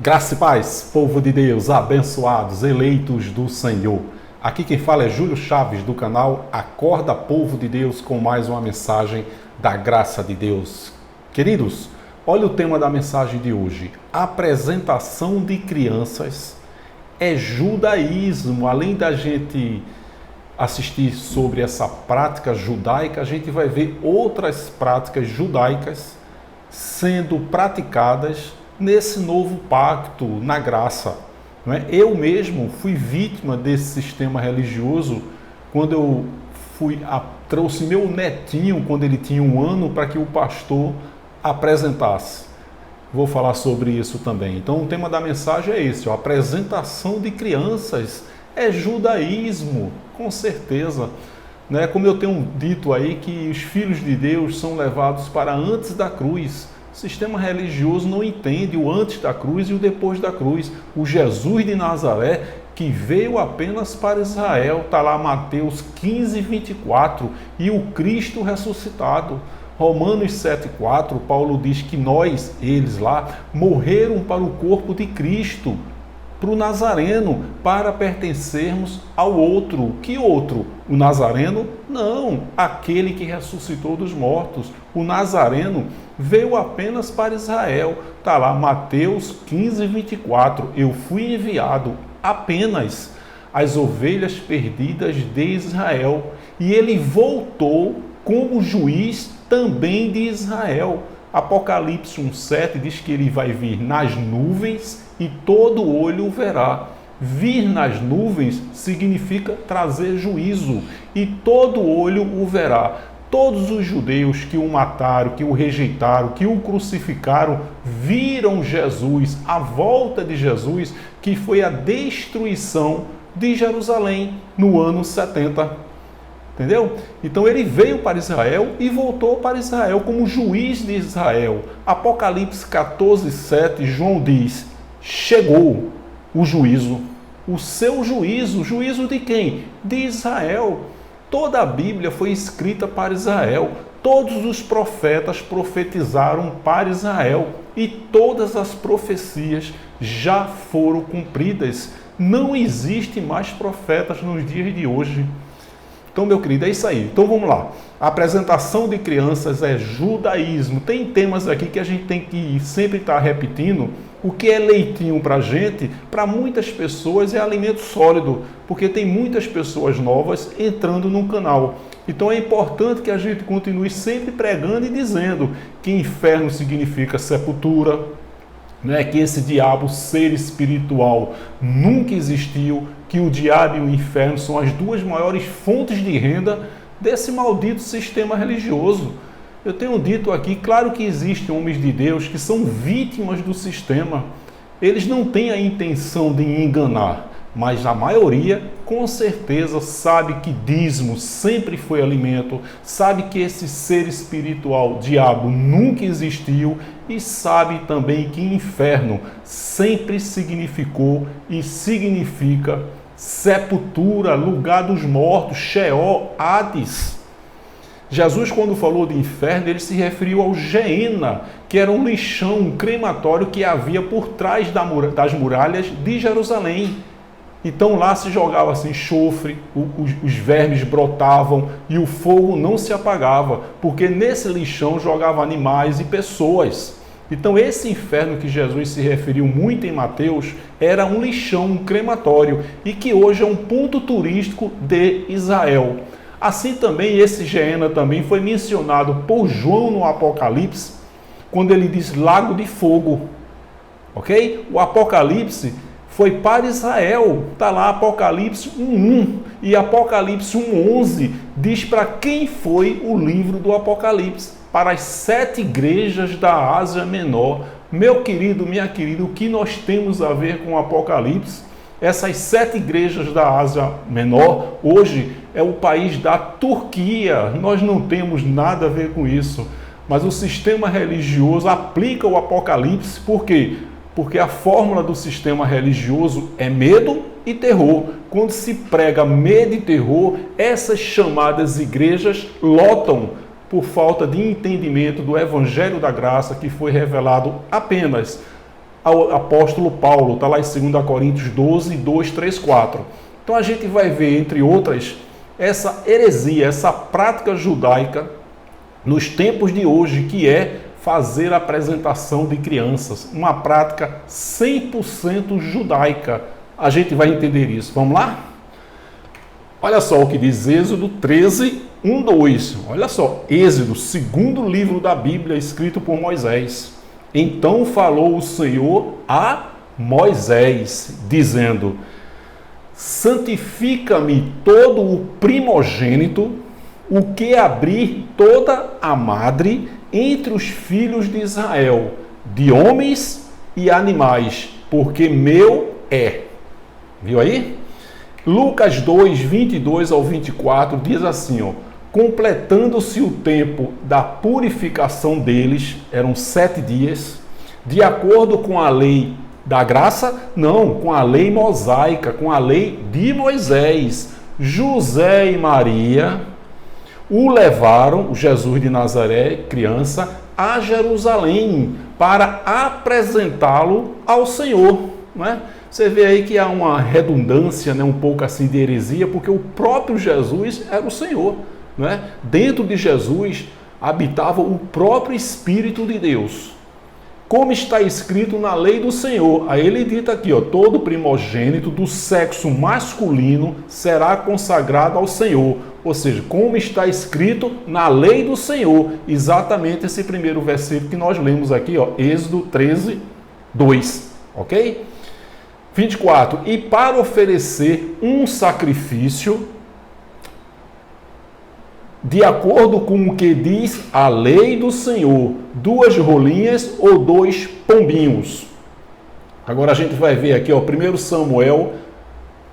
Graça e paz, povo de Deus, abençoados, eleitos do Senhor. Aqui quem fala é Júlio Chaves, do canal Acorda Povo de Deus, com mais uma mensagem da graça de Deus. Queridos, olha o tema da mensagem de hoje. Apresentação de crianças é judaísmo. Além da gente assistir sobre essa prática judaica, a gente vai ver outras práticas judaicas sendo praticadas nesse novo pacto, na graça. Não é? Eu mesmo fui vítima desse sistema religioso quando eu trouxe meu netinho, quando ele tinha 1 ano, para que o pastor apresentasse. Vou falar sobre isso também. Então o tema da mensagem é esse, a apresentação de crianças é judaísmo, com certeza. Né? Como eu tenho dito aí, que os filhos de Deus são levados para antes da cruz. O sistema religioso não entende o antes da cruz e o depois da cruz. O Jesus de Nazaré, que veio apenas para Israel, está lá Mateus 15, 24, e o Cristo ressuscitado. Romanos 7,4, Paulo diz que eles lá, morreram para o corpo de Cristo, para o Nazareno, para pertencermos ao outro. Que outro? O Nazareno? Não, aquele que ressuscitou dos mortos. O Nazareno veio apenas para Israel. Está lá, Mateus 15, 24. Eu fui enviado apenas às ovelhas perdidas de Israel. E ele voltou como juiz também de Israel. Apocalipse 1,7 diz que ele vai vir nas nuvens e todo olho o verá. Vir nas nuvens significa trazer juízo e todo olho o verá. Todos os judeus que o mataram, que o rejeitaram, que o crucificaram, viram Jesus, a volta de Jesus, que foi a destruição de Jerusalém no ano 70. Entendeu? Então ele veio para Israel e voltou para Israel como juiz de Israel. Apocalipse 14, 7, João diz, chegou o juízo, o seu juízo. Juízo de quem? De Israel. Toda a Bíblia foi escrita para Israel. Todos os profetas profetizaram para Israel. E todas as profecias já foram cumpridas. Não existe mais profetas nos dias de hoje. Então, meu querido, é isso aí. Então, vamos lá. A apresentação de crianças é judaísmo. Tem temas aqui que a gente tem que sempre estar repetindo. O que é leitinho para a gente, para muitas pessoas é alimento sólido, porque tem muitas pessoas novas entrando no canal. Então, é importante que a gente continue sempre pregando e dizendo que inferno significa sepultura, né? Que esse diabo, ser espiritual, nunca existiu, que o diabo e o inferno são as duas maiores fontes de renda desse maldito sistema religioso. Eu tenho dito aqui, claro que existem homens de Deus que são vítimas do sistema. Eles não têm a intenção de enganar, mas a maioria, com certeza, sabe que dízimo sempre foi alimento, sabe que esse ser espiritual, diabo, nunca existiu e sabe também que inferno sempre significou e significa sepultura, lugar dos mortos, Sheol, Hades. Jesus, quando falou de inferno, ele se referiu ao Geena, que era um lixão, um crematório que havia por trás das muralhas de Jerusalém. Então lá se jogava assim enxofre, os vermes brotavam e o fogo não se apagava, porque nesse lixão jogavam animais e pessoas. Então esse inferno que Jesus se referiu muito em Mateus era um lixão, um crematório, e que hoje é um ponto turístico de Israel. Assim também esse Geena também foi mencionado por João no Apocalipse, quando ele diz lago de fogo. Ok? O Apocalipse foi para Israel, está lá Apocalipse 1.1 e Apocalipse 1.11 diz para quem foi o livro do Apocalipse, para as 7 igrejas da Ásia Menor. Meu querido, minha querida, o que nós temos a ver com o Apocalipse? Essas 7 igrejas da Ásia Menor, hoje é o país da Turquia, nós não temos nada a ver com isso, mas o sistema religioso aplica o Apocalipse, por quê? Porque a fórmula do sistema religioso é medo e terror. Quando se prega medo e terror, essas chamadas igrejas lotam por falta de entendimento do Evangelho da Graça que foi revelado apenas ao apóstolo Paulo, está lá em 2 Coríntios 12, 2, 3, 4. Então a gente vai ver, entre outras, essa heresia, essa prática judaica nos tempos de hoje, que é fazer a apresentação de crianças, uma prática 100% judaica. A gente vai entender isso. Vamos lá? Olha só o que diz Êxodo 13, 1, 2. Olha só, Êxodo, segundo livro da Bíblia, escrito por Moisés. Então falou o Senhor a Moisés, dizendo: santifica-me todo o primogênito, o que abrir toda a madre entre os filhos de Israel, de homens e animais, porque meu é. Viu aí? Lucas 2, 22 ao 24 diz assim, ó: completando-se o tempo da purificação deles, eram 7 dias, de acordo com a lei da graça? Não, com a lei mosaica, com a lei de Moisés. José e Maria o levaram, Jesus de Nazaré, criança, a Jerusalém para apresentá-lo ao Senhor, não é? Você vê aí que há uma redundância, né, um pouco assim de heresia, porque o próprio Jesus era o Senhor, não é? Dentro de Jesus habitava o próprio Espírito de Deus. Como está escrito na lei do Senhor, aí ele dita aqui, ó: todo primogênito do sexo masculino será consagrado ao Senhor. Ou seja, como está escrito na lei do Senhor, exatamente esse primeiro versículo que nós lemos aqui, ó, Êxodo 13, 2, ok? 24, e para oferecer um sacrifício, de acordo com o que diz a lei do Senhor, 2 rolinhas ou 2 pombinhos. Agora a gente vai ver aqui, ó, 1 Samuel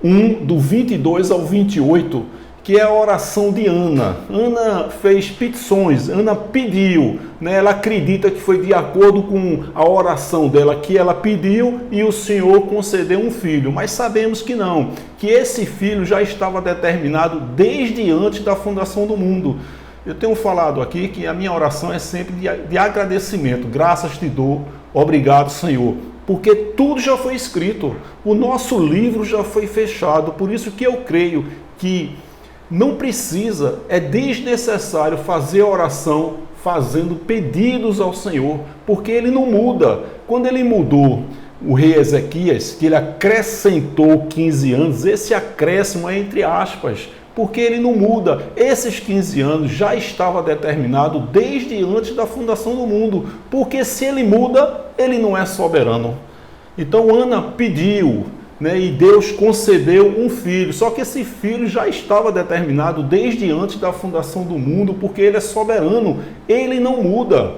1, do 22 ao 28, que é a oração de Ana. Ana fez petições, Ana pediu, né? Ela acredita que foi de acordo com a oração dela que ela pediu e o Senhor concedeu um filho. Mas sabemos que não, que esse filho já estava determinado desde antes da fundação do mundo. Eu tenho falado aqui que a minha oração é sempre de agradecimento. Graças te dou, obrigado, Senhor. Porque tudo já foi escrito, o nosso livro já foi fechado. Por isso que eu creio que não precisa, é desnecessário fazer oração fazendo pedidos ao Senhor, porque ele não muda. Quando ele mudou o rei Ezequias, que ele acrescentou 15 anos, esse acréscimo é entre aspas, porque ele não muda. Esses 15 anos já estava determinado desde antes da fundação do mundo, porque se ele muda, ele não é soberano. Então Ana pediu, né, e Deus concedeu um filho, só que esse filho já estava determinado desde antes da fundação do mundo, porque ele é soberano, ele não muda.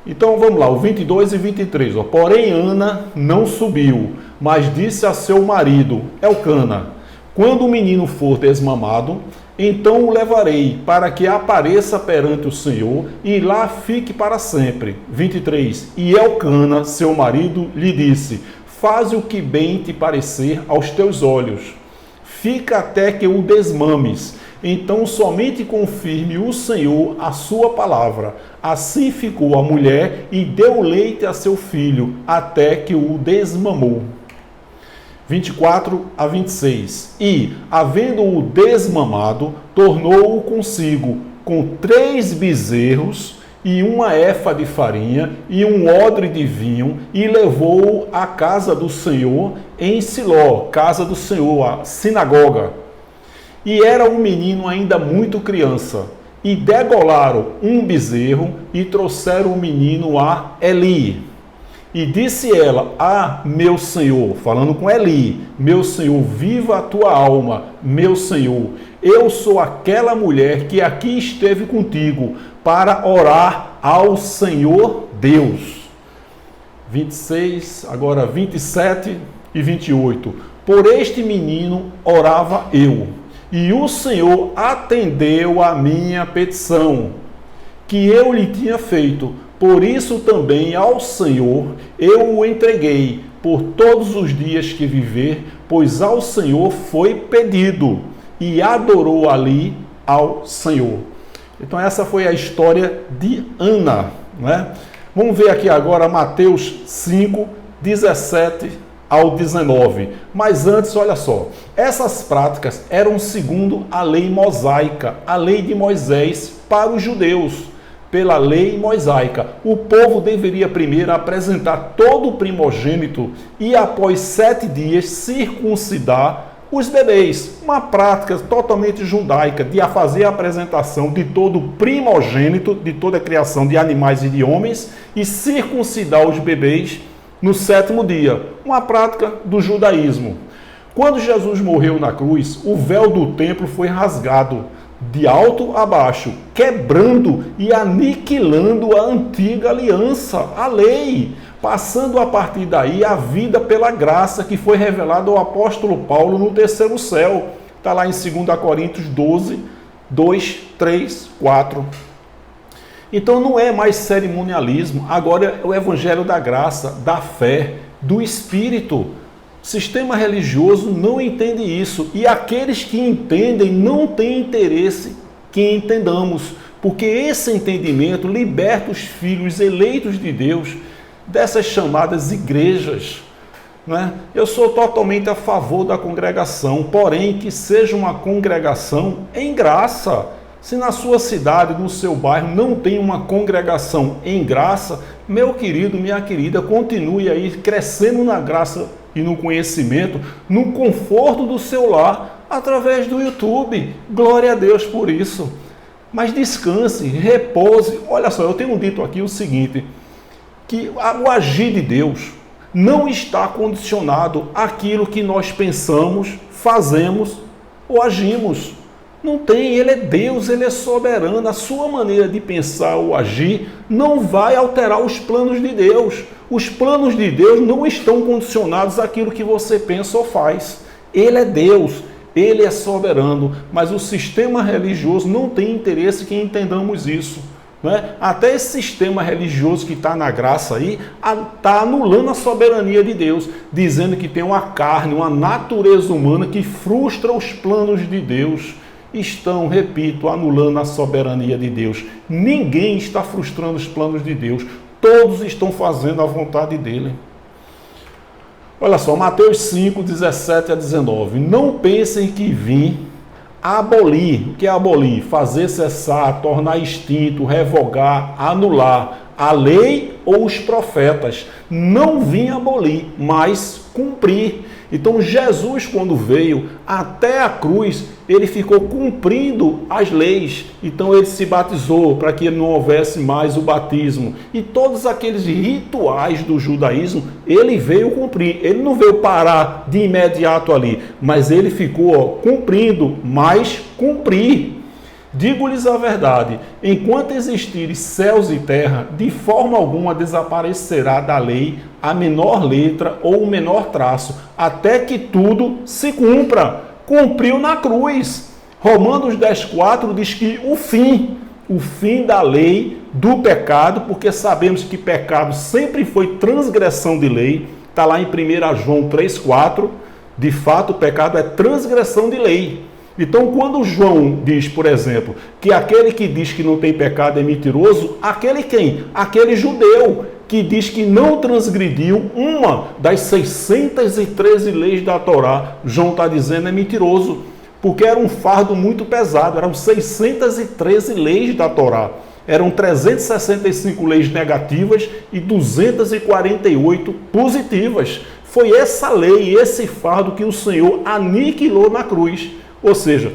Então vamos lá, o 22 e 23, ó. Porém Ana não subiu, mas disse a seu marido, Elcana: quando o menino for desmamado, então o levarei, para que apareça perante o Senhor, e lá fique para sempre. 23, e Elcana, seu marido, lhe disse: faze o que bem te parecer aos teus olhos. Fica até que o desmames. Então somente confirme o Senhor a sua palavra. Assim ficou a mulher e deu leite a seu filho, até que o desmamou. 24 a 26. E, havendo-o desmamado, tornou-o consigo com 3 bezerros, e uma efa de farinha, e um odre de vinho, e levou-o à casa do Senhor em Siló, casa do Senhor, a sinagoga. E era um menino ainda muito criança, e degolaram um bezerro, e trouxeram o menino a Eli. E disse ela: ah, meu senhor, falando com Eli, meu senhor, viva a tua alma, meu senhor, eu sou aquela mulher que aqui esteve contigo para orar ao Senhor Deus. 26, agora 27 e 28. Por este menino orava eu, e o Senhor atendeu a minha petição, que eu lhe tinha feito. Por isso também ao Senhor eu o entreguei por todos os dias que viver, pois ao Senhor foi pedido, e adorou ali ao Senhor. Então essa foi a história de Ana, né? Vamos ver aqui agora Mateus 5, 17 ao 19. Mas antes, olha só, essas práticas eram segundo a lei mosaica, a lei de Moisés para os judeus. Pela lei mosaica, o povo deveria primeiro apresentar todo o primogênito e após 7 dias circuncidar os bebês. Uma prática totalmente judaica de fazer a apresentação de todo o primogênito, de toda a criação de animais e de homens e circuncidar os bebês no 7º dia. Uma prática do judaísmo. Quando Jesus morreu na cruz, o véu do templo foi rasgado de alto a baixo, quebrando e aniquilando a antiga aliança, a lei, passando a partir daí a vida pela graça que foi revelada ao apóstolo Paulo no 3º céu. Está lá em 2 Coríntios 12, 2, 3, 4. Então não é mais cerimonialismo, agora é o evangelho da graça, da fé, do Espírito. O sistema religioso não entende isso, e aqueles que entendem não têm interesse que entendamos, porque esse entendimento liberta os filhos eleitos de Deus dessas chamadas igrejas. Né? Eu sou totalmente a favor da congregação, porém que seja uma congregação em graça. Se na sua cidade, no seu bairro, não tem uma congregação em graça, meu querido, minha querida, continue aí crescendo na graça e no conhecimento, no conforto do seu lar, através do YouTube. Glória a Deus por isso. Mas descanse, repouse. Olha só, eu tenho dito aqui o seguinte, que o agir de Deus não está condicionado àquilo que nós pensamos, fazemos ou agimos. Não tem, ele é Deus, ele é soberano. A sua maneira de pensar ou agir não vai alterar os planos de Deus. Os planos de Deus não estão condicionados àquilo que você pensa ou faz. Ele é Deus, ele é soberano, mas o sistema religioso não tem interesse que entendamos isso. Né? Até esse sistema religioso que está na graça aí, está anulando a soberania de Deus, dizendo que tem uma carne, uma natureza humana que frustra os planos de Deus. Estão, repito, anulando a soberania de Deus. Ninguém está frustrando os planos de Deus. Todos estão fazendo a vontade dele. Olha só, Mateus 5, 17 a 19. Não pensem que vim abolir. O que é abolir? Fazer cessar, tornar extinto, revogar, anular a lei ou os profetas. Não vim abolir, mas cumprir. Então Jesus, quando veio até a cruz, ele ficou cumprindo as leis. Então ele se batizou para que não houvesse mais o batismo. E todos aqueles rituais do judaísmo, ele veio cumprir. Ele não veio parar de imediato ali, mas ele ficou cumprindo, mas cumprir. Digo-lhes a verdade, enquanto existirem céus e terra, de forma alguma desaparecerá da lei a menor letra ou o menor traço, até que tudo se cumpra. Cumpriu na cruz. Romanos 10,4 diz que o fim da lei do pecado, porque sabemos que pecado sempre foi transgressão de lei, está lá em 1 João 3,4, de fato o pecado é transgressão de lei. Então, quando João diz, por exemplo, que aquele que diz que não tem pecado é mentiroso, aquele quem? Aquele judeu que diz que não transgrediu uma das 613 leis da Torá, João está dizendo é mentiroso, porque era um fardo muito pesado, eram 613 leis da Torá. Eram 365 leis negativas e 248 positivas. Foi essa lei, esse fardo que o Senhor aniquilou na cruz. Ou seja,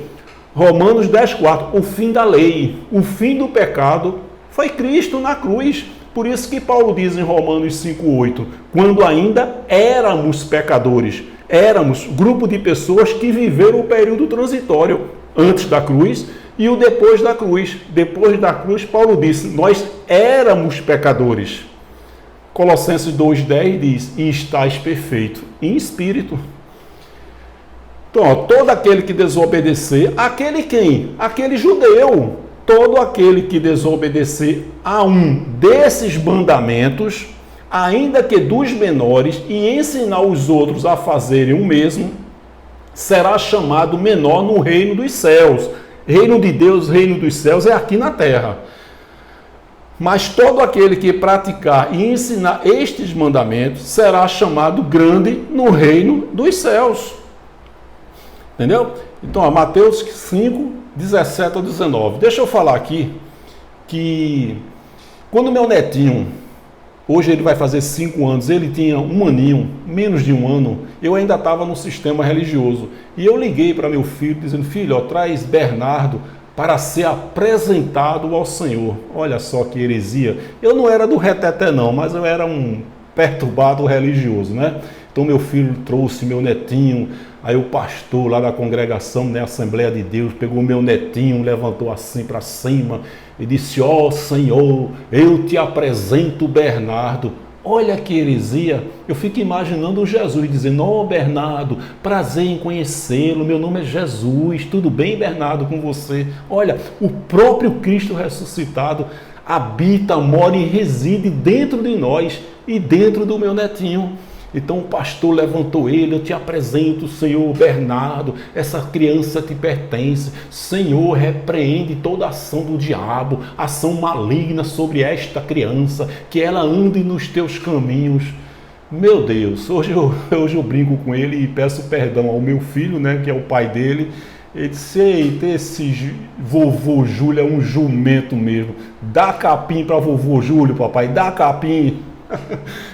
Romanos 10,4, o fim da lei, o fim do pecado foi Cristo na cruz. Por isso que Paulo diz em Romanos 5,8, quando ainda éramos pecadores, éramos grupo de pessoas que viveram o período transitório antes da cruz e o depois da cruz. Depois da cruz, Paulo disse, nós éramos pecadores. Colossenses 2,10 diz, e estáis perfeito em espírito. Então, todo aquele que desobedecer, aquele quem? Aquele judeu. Todo aquele que desobedecer a um desses mandamentos, ainda que dos menores, e ensinar os outros a fazerem o mesmo, será chamado menor no reino dos céus. Reino de Deus, reino dos céus é aqui na terra. Mas todo aquele que praticar e ensinar estes mandamentos será chamado grande no reino dos céus. Entendeu? Então, Mateus 5, 17 a 19. Deixa eu falar aqui que quando meu netinho, hoje ele vai fazer 5 anos, ele tinha um aninho, menos de um ano, eu ainda estava no sistema religioso. E eu liguei para meu filho dizendo, filho, ó, traz Bernardo para ser apresentado ao Senhor. Olha só que heresia. Eu não era do reteté não, mas eu era um perturbado religioso, né? Então meu filho trouxe meu netinho, aí o pastor lá da congregação, né, Assembleia de Deus, pegou meu netinho, levantou assim para cima e disse, ó Senhor, eu te apresento Bernardo. Olha que heresia. Eu fico imaginando Jesus dizendo, ó Bernardo, prazer em conhecê-lo, meu nome é Jesus, tudo bem Bernardo com você? Olha, o próprio Cristo ressuscitado habita, mora e reside dentro de nós e dentro do meu netinho. Então o pastor levantou ele, eu te apresento, Senhor Bernardo, essa criança te pertence. Senhor, repreende toda ação do diabo, ação maligna sobre esta criança, que ela ande nos teus caminhos. Meu Deus, hoje eu brinco com ele e peço perdão ao meu filho, né, que é o pai dele. Ele disse, eita, esse vovô Júlio é um jumento mesmo. Dá capim para vovô Júlio, papai, dá capim.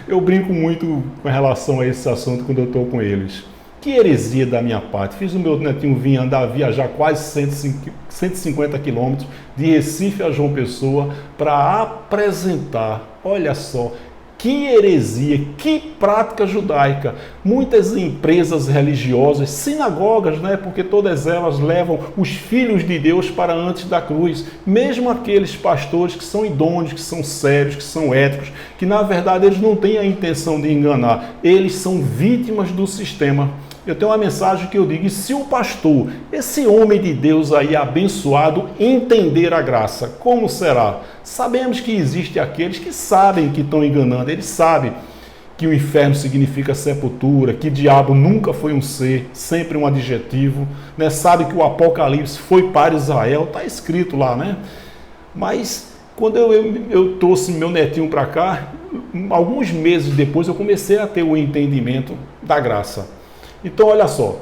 Eu brinco muito com relação a esse assunto quando eu estou com eles. Que heresia da minha parte. Fiz o meu netinho viajar quase 150 quilômetros de Recife a João Pessoa para apresentar, olha só, que heresia, que prática judaica. Muitas empresas religiosas, sinagogas, né, porque todas elas levam os filhos de Deus para antes da cruz. Mesmo aqueles pastores que são idôneos, que são sérios, que são éticos, que na verdade eles não têm a intenção de enganar. Eles são vítimas do sistema. Eu tenho uma mensagem que eu digo, e se o pastor, esse homem de Deus aí abençoado, entender a graça, como será? Sabemos que existem aqueles que sabem que estão enganando, eles sabem que o inferno significa sepultura, que diabo nunca foi um ser, sempre um adjetivo, né? Sabe que o Apocalipse foi para Israel, está escrito lá, né? Mas quando eu trouxe meu netinho para cá, alguns meses depois eu comecei a ter o entendimento da graça. Então, olha só,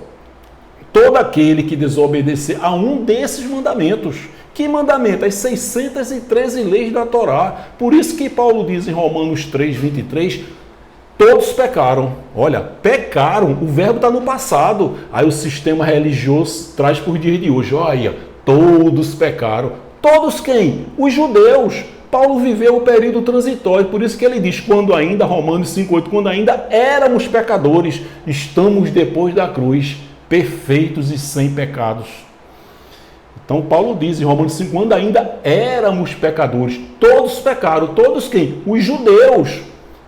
todo aquele que desobedecer a um desses mandamentos, que mandamento? As 613 leis da Torá. Por isso que Paulo diz em Romanos 3, 23, todos pecaram. Olha, pecaram, o verbo está no passado. Aí o sistema religioso traz por dia de hoje, olha, todos pecaram. Todos quem? Os judeus. Paulo viveu o período transitório, por isso que ele diz, quando ainda, Romanos 5,8, quando ainda éramos pecadores, estamos depois da cruz, perfeitos e sem pecados. Então Paulo diz em Romanos 5, quando ainda éramos pecadores, todos pecaram, todos quem? Os judeus,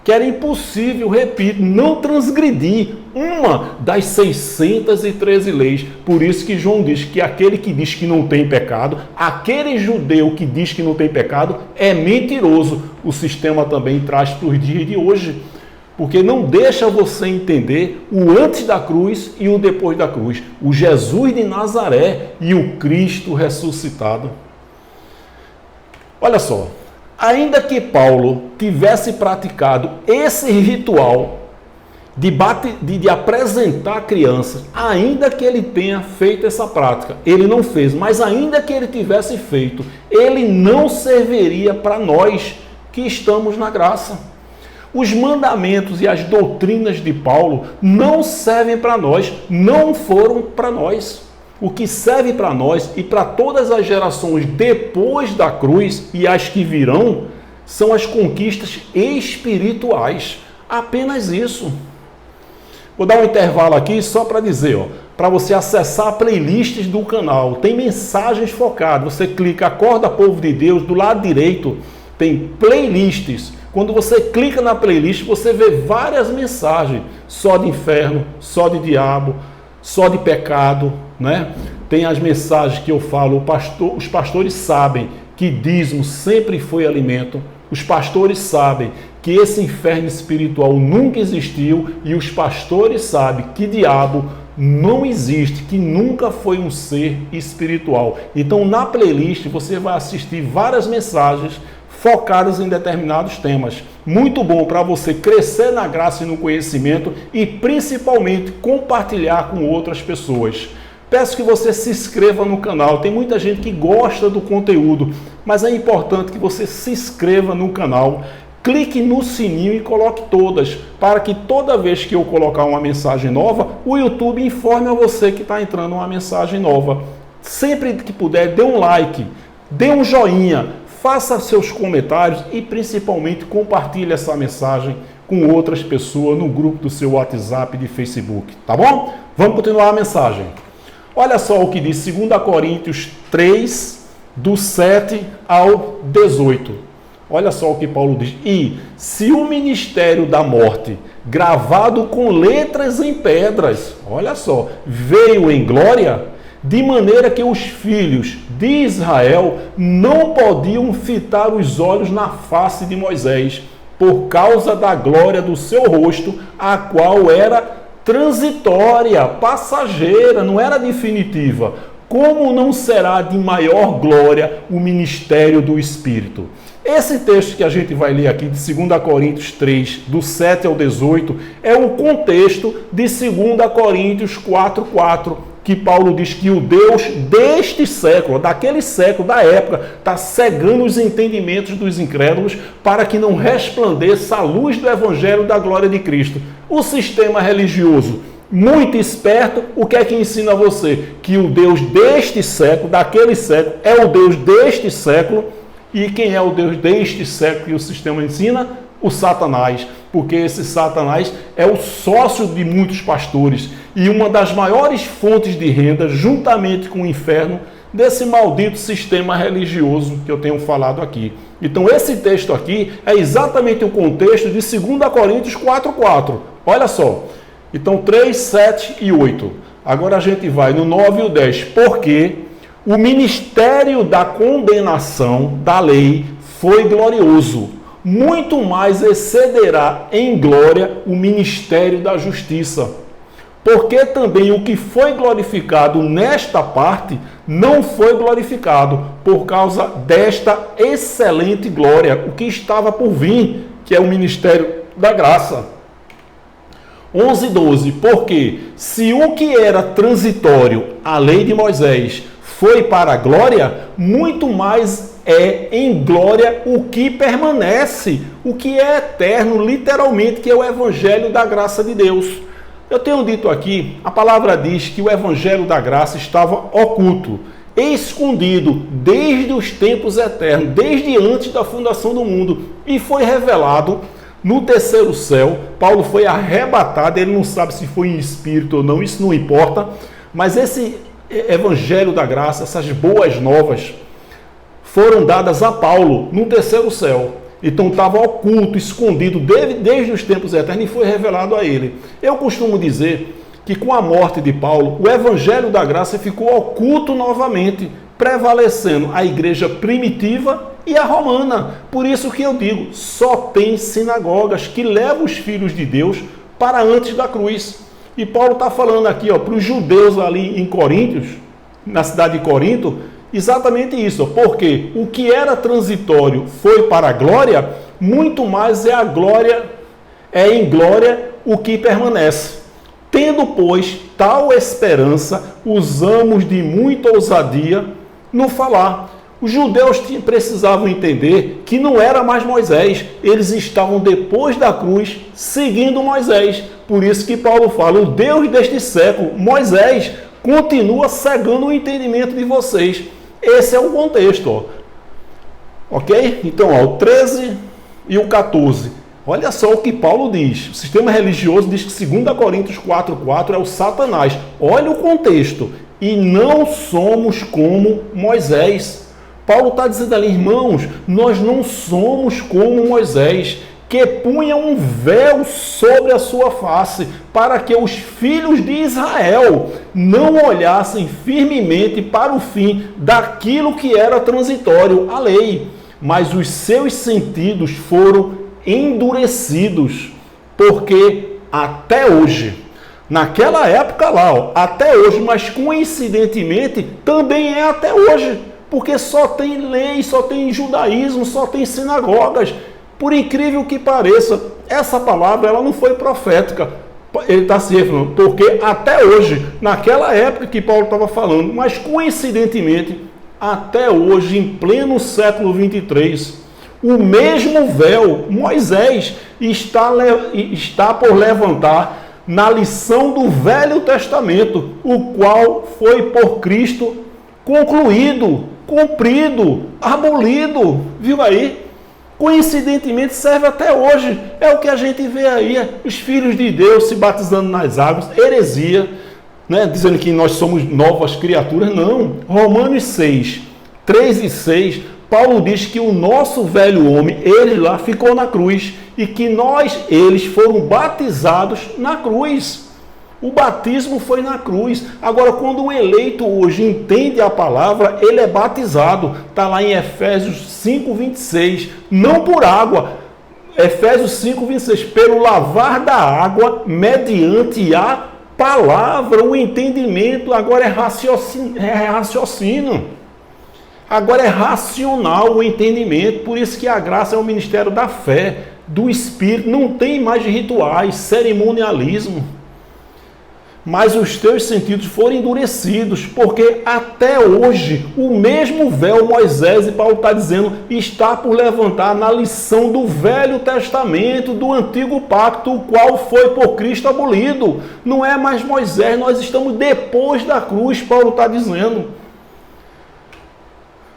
que era impossível, repito, não transgredir uma das 613 leis. Por isso que João diz que aquele que diz que não tem pecado, aquele judeu que diz que não tem pecado, é mentiroso. O sistema também traz para os dias de hoje, porque não deixa você entender o antes da cruz e o depois da cruz, o Jesus de Nazaré e o Cristo ressuscitado. Olha só, ainda que Paulo tivesse praticado esse ritual de apresentar crianças, ainda que ele tenha feito essa prática, ele não fez, mas ainda que ele tivesse feito, ele não serviria para nós que estamos na graça. Os mandamentos e as doutrinas de Paulo não servem para nós, não foram para nós. O que serve para nós e para todas as gerações depois da cruz e as que virão, são as conquistas espirituais. Apenas isso. Vou dar um intervalo aqui só para dizer, para você acessar playlists do canal. Tem mensagens focadas. Você clica Acorda Povo de Deus, do lado direito tem playlists. Quando você clica na playlist, você vê várias mensagens. Só de inferno, só de diabo, só de pecado, né? Tem as mensagens que eu falo, os pastores sabem que dízimo sempre foi alimento. Os pastores sabem que esse inferno espiritual nunca existiu e os pastores sabem que diabo não existe, que nunca foi um ser espiritual. Então, na playlist, você vai assistir várias mensagens focadas em determinados temas. Muito bom para você crescer na graça e no conhecimento e principalmente compartilhar com outras pessoas. Peço que você se inscreva no canal. Tem muita gente que gosta do conteúdo, mas é importante que você se inscreva no canal. Clique no sininho e coloque todas, para que toda vez que eu colocar uma mensagem nova, o YouTube informe a você que está entrando uma mensagem nova. Sempre que puder, dê um like, dê um joinha, faça seus comentários e principalmente compartilhe essa mensagem com outras pessoas no grupo do seu WhatsApp e de Facebook, tá bom? Vamos continuar a mensagem. Olha só o que diz 2 Coríntios 3, do 7 ao 18. Olha só o que Paulo diz. E se o ministério da morte, gravado com letras em pedras, olha só, veio em glória, de maneira que os filhos de Israel não podiam fitar os olhos na face de Moisés, por causa da glória do seu rosto, a qual era transitória, passageira, não era definitiva. Como não será de maior glória o ministério do Espírito? Esse texto que a gente vai ler aqui, de 2 Coríntios 3, do 7 ao 18, é o contexto de 2 Coríntios 4:4, que Paulo diz que o Deus deste século, daquele século, da época, está cegando os entendimentos dos incrédulos para que não resplandeça a luz do Evangelho da glória de Cristo. O sistema religioso, muito esperto, o que é que ensina a você? Que o Deus deste século, daquele século, é o Deus deste século. E quem é o Deus deste século que o sistema ensina? O Satanás, porque esse Satanás é o sócio de muitos pastores e uma das maiores fontes de renda, juntamente com o inferno, desse maldito sistema religioso que eu tenho falado aqui. Então esse texto aqui é exatamente o contexto de 2 Coríntios 4:4. Olha só, então 3, 7 e 8. Agora a gente vai no 9 e o 10, porque o ministério da condenação da lei foi glorioso, muito mais excederá em glória o ministério da justiça. Porque também o que foi glorificado nesta parte não foi glorificado por causa desta excelente glória, o que estava por vir, que é o ministério da graça. 11 e 12, porque se o que era transitório, a lei de Moisés, foi para a glória, muito mais é em glória o que permanece, o que é eterno, literalmente, que é o Evangelho da graça de Deus. Eu tenho dito aqui, a palavra diz que o Evangelho da graça estava oculto, escondido desde os tempos eternos, desde antes da fundação do mundo, e foi revelado no terceiro céu. Paulo foi arrebatado, ele não sabe se foi em espírito ou não, isso não importa, mas esse Evangelho da graça, essas boas novas, foram dadas a Paulo no terceiro céu. Então estava oculto, escondido desde os tempos eternos e foi revelado a ele. Eu costumo dizer que com a morte de Paulo, o Evangelho da graça ficou oculto novamente, prevalecendo a igreja primitiva e a romana. Por isso que eu digo, só tem sinagogas que levam os filhos de Deus para antes da cruz. E Paulo está falando aqui para os judeus ali em Coríntios, na cidade de Corinto, exatamente isso, porque o que era transitório foi para a glória, muito mais é a glória, é em glória o que permanece. Tendo, pois, tal esperança, usamos de muita ousadia no falar. Os judeus precisavam entender que não era mais Moisés, eles estavam depois da cruz seguindo Moisés. Por isso que Paulo fala, o Deus deste século, Moisés, continua cegando o entendimento de vocês. Esse é o contexto, ok? Então, o 13 e o 14. Olha só o que Paulo diz. O sistema religioso diz que 2 Coríntios 4:4 é o Satanás. Olha o contexto. E não somos como Moisés. Paulo está dizendo ali, irmãos, nós não somos como Moisés, que punha um véu sobre a sua face, para que os filhos de Israel não olhassem firmemente para o fim daquilo que era transitório, a lei. Mas os seus sentidos foram endurecidos, porque até hoje, naquela época lá, até hoje, mas coincidentemente, também é até hoje. Porque só tem lei, só tem judaísmo, só tem sinagogas. Por incrível que pareça, essa palavra ela não foi profética. Ele está se referindo, porque até hoje, naquela época que Paulo estava falando, mas coincidentemente, até hoje, em pleno século 23, o mesmo véu, Moisés, está por levantar na lição do Velho Testamento, o qual foi por Cristo concluído, cumprido, abolido. Viu aí? Coincidentemente serve até hoje. É o que a gente vê aí, os filhos de Deus se batizando nas águas, heresia, né? Dizendo que nós somos novas criaturas. Não. Romanos 6, 3 e 6, Paulo diz que o nosso velho homem, ele lá ficou na cruz e que eles foram batizados na cruz. O batismo foi na cruz. Agora, quando o eleito hoje entende a palavra, ele é batizado. Está lá em Efésios 5, 26. Não por água. Efésios 5, 26. Pelo lavar da água, mediante a palavra. O entendimento agora é raciocínio. Agora é racional o entendimento. Por isso que a graça é o ministério da fé, do Espírito. Não tem mais rituais, cerimonialismo. Mas os teus sentidos foram endurecidos, porque até hoje o mesmo véu, Moisés, e Paulo está dizendo, está por levantar na lição do Velho Testamento, do Antigo Pacto, o qual foi por Cristo abolido. Não é mais Moisés, nós estamos depois da cruz, Paulo está dizendo.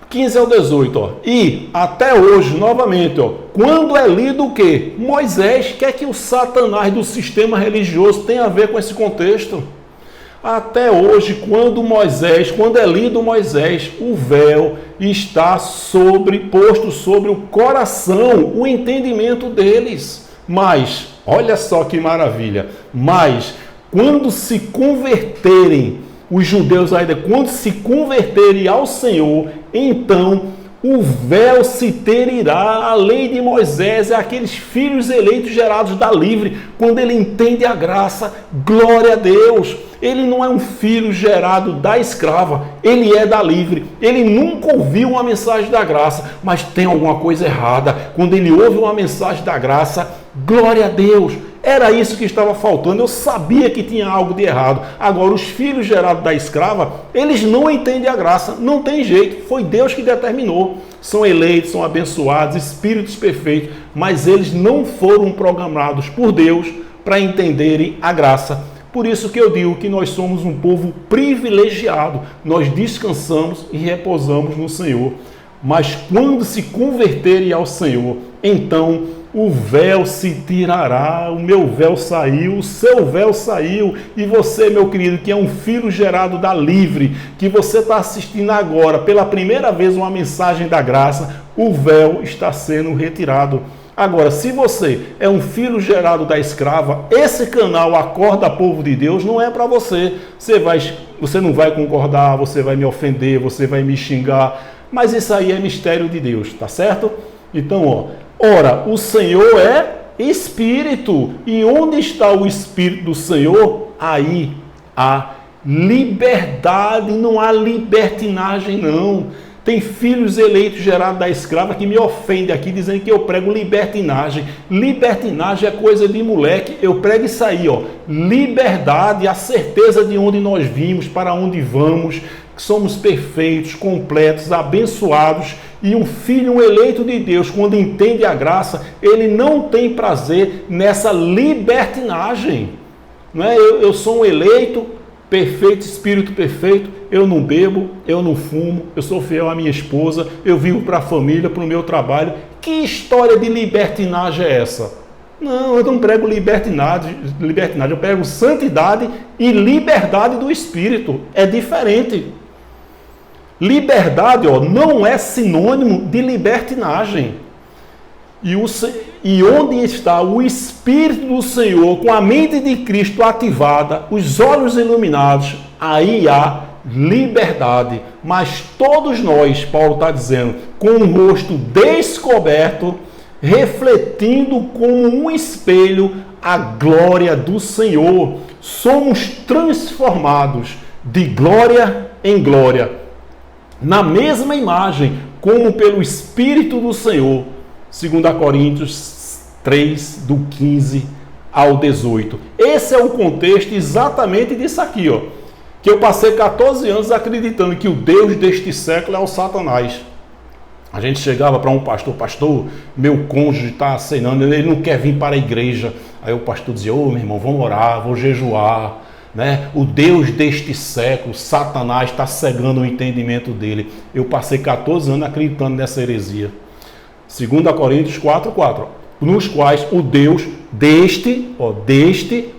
15 ao 18, ó. E até hoje, novamente, ó, quando é lido o quê? Moisés, quer que o Satanás do sistema religioso tem a ver com esse contexto? Até hoje, quando é lido Moisés, o véu está posto sobre o coração, o entendimento deles. Mas, olha só que maravilha, mas quando se converterem, os judeus ainda, quando se converterem ao Senhor, então o véu se terirá. A lei de Moisés é aqueles filhos eleitos gerados da livre. Quando ele entende a graça, glória a Deus. Ele não é um filho gerado da escrava, ele é da livre. Ele nunca ouviu uma mensagem da graça, mas tem alguma coisa errada. Quando ele ouve uma mensagem da graça, glória a Deus. Era isso que estava faltando. Eu sabia que tinha algo de errado. Agora, os filhos gerados da escrava, eles não entendem a graça. Não tem jeito. Foi Deus que determinou. São eleitos, são abençoados, espíritos perfeitos, mas eles não foram programados por Deus para entenderem a graça. Por isso que eu digo que nós somos um povo privilegiado. Nós descansamos e repousamos no Senhor. Mas quando se converterem ao Senhor, então o véu se tirará, o meu véu saiu, o seu véu saiu, e você, meu querido, que é um filho gerado da livre, que você está assistindo agora pela primeira vez uma mensagem da graça, o véu está sendo retirado. Agora, se você é um filho gerado da escrava, esse canal Acorda Povo de Deus não é para você. Você não vai concordar, você vai me ofender, você vai me xingar, mas isso aí é mistério de Deus, tá certo? Então, ora, o Senhor é Espírito, e onde está o Espírito do Senhor? Aí há liberdade, não há libertinagem não. Tem filhos eleitos gerados da escrava que me ofendem aqui, dizendo que eu prego libertinagem. Libertinagem é coisa de moleque. Eu prego isso aí, liberdade, a certeza de onde nós vimos, para onde vamos, que somos perfeitos, completos, abençoados. E um filho, um eleito de Deus, quando entende a graça, ele não tem prazer nessa libertinagem. Não é? Eu sou um eleito, perfeito, espírito perfeito, eu não bebo, eu não fumo, eu sou fiel à minha esposa, eu vivo para a família, para o meu trabalho. Que história de libertinagem é essa? Não, eu não prego libertinagem, eu prego santidade e liberdade do espírito. É diferente. Liberdade, não é sinônimo de libertinagem. E onde está o Espírito do Senhor, com a mente de Cristo ativada, os olhos iluminados, aí há liberdade. Mas todos nós, Paulo está dizendo, com o rosto descoberto, refletindo como um espelho a glória do Senhor, somos transformados de glória em glória, na mesma imagem, como pelo Espírito do Senhor. 2 Coríntios 3, do 15 ao 18. Esse é o contexto exatamente disso aqui, ó. Que eu passei 14 anos acreditando que o Deus deste século é o Satanás. A gente chegava para um pastor, meu cônjuge está cenando, ele não quer vir para a igreja. Aí o pastor dizia, meu irmão, vamos orar, vou jejuar. Né? O Deus deste século, Satanás, está cegando o entendimento dele. Eu passei 14 anos acreditando nessa heresia. 2 Coríntios 4:4, nos quais o Deus deste